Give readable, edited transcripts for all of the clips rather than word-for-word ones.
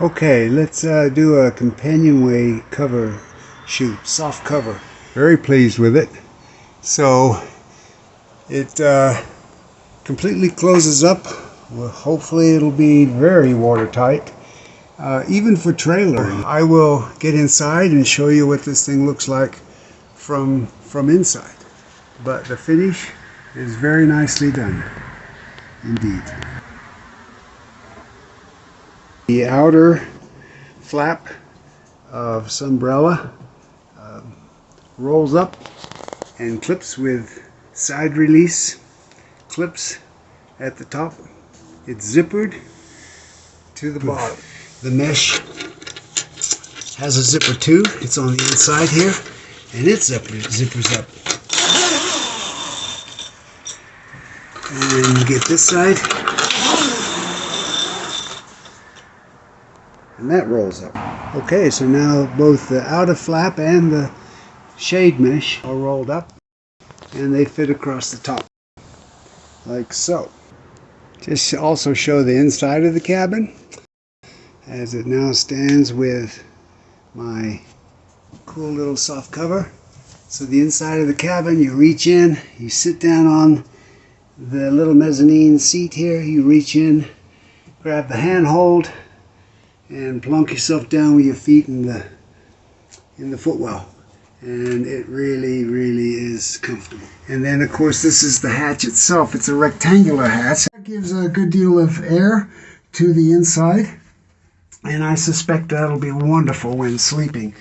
Okay, let's do a Companionway cover shoot, soft cover. Very pleased with it. So it completely closes up. Well, hopefully it'll be very watertight, even for trailering. I will get inside and show you what this thing looks like from inside. But the finish is very nicely done, indeed. The outer flap of this umbrella rolls up and clips with side release clips at the top. It's zippered to the bottom. The mesh has a zipper too. It's on the inside here, and it zippers up. And get this side, and that rolls up. Okay, so now both the outer flap and the shade mesh are rolled up, and they fit across the top, like so. Just also show the inside of the cabin as it now stands with my cool little soft cover. So the inside of the cabin, you reach in, you sit down on the little mezzanine seat here, you reach in, grab the handhold, and plunk yourself down with your feet in the footwell. And it really is comfortable. And then of course this is the hatch itself. It's a rectangular hatch. That gives a good deal of air to the inside, and I suspect that'll be wonderful when sleeping.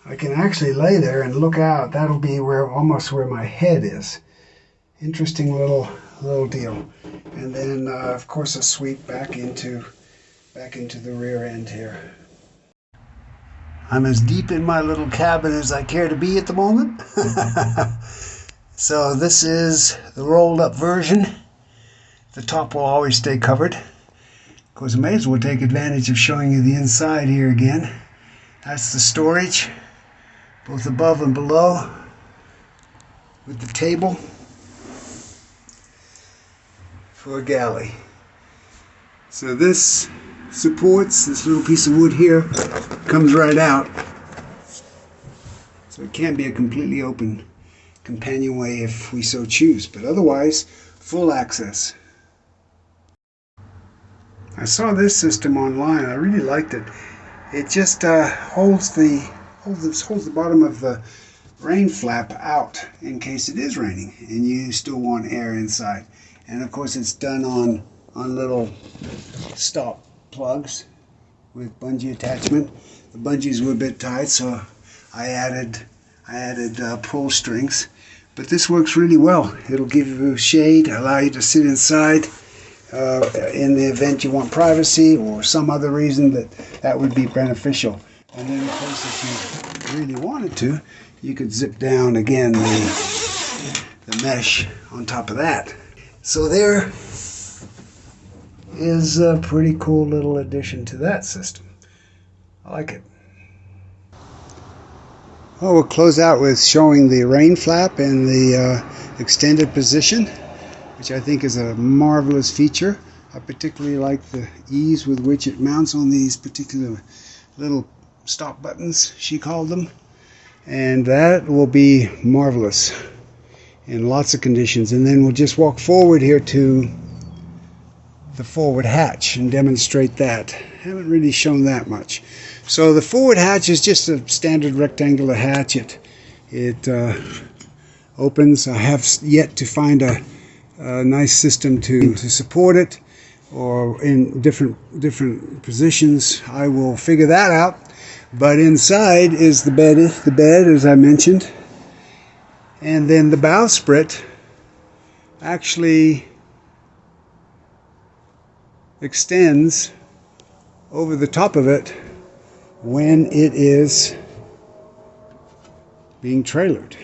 I can actually lay there and look out. That'll be almost where my head is. Interesting little deal. And then of course a sweep back into the rear end here. I'm as deep in my little cabin as I care to be at the moment. So this is the rolled up version. The top will always stay covered. Of course, I may as well take advantage of showing you the inside here again. That's the storage, both above and below, with the table for a galley. So this supports, this little piece of wood here comes right out, so it can be a completely open companionway if we so choose, but otherwise full access. I saw this system online. I really liked it. It just holds the bottom of the rain flap out in case it is raining and you still want air inside. And of course it's done on little stop plugs with bungee attachment. The bungees were a bit tight, so I added pull strings. But this works really well. It'll give you shade, allow you to sit inside in the event you want privacy or some other reason that would be beneficial. And then of course if you really wanted to, you could zip down again the mesh on top of that. So there is a pretty cool little addition to that system. I like it. Well, we'll close out with showing the rain flap in the extended position, which I think is a marvelous feature. I particularly like the ease with which it mounts on these particular little stop buttons, she called them. And that will be marvelous in lots of conditions. And then we'll just walk forward here to the forward hatch and demonstrate that. Haven't really shown that much. So the forward hatch is just a standard rectangular hatch. It opens. I have yet to find a nice system to support it, or in different positions. I will figure that out. But inside is the bed as I mentioned, and then the bowsprit actually extends over the top of it when it is being trailered.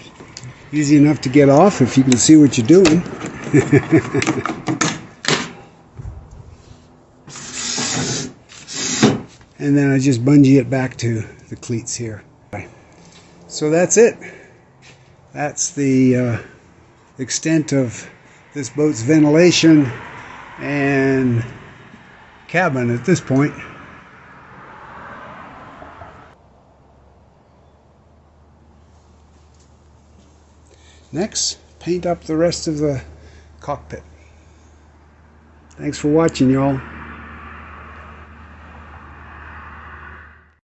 Easy enough to get off if you can see what you're doing. And then I just bungee it back to the cleats here. So that's it. That's the extent of this boat's ventilation and cabin at this point. Next, paint up the rest of the cockpit. Thanks for watching, y'all.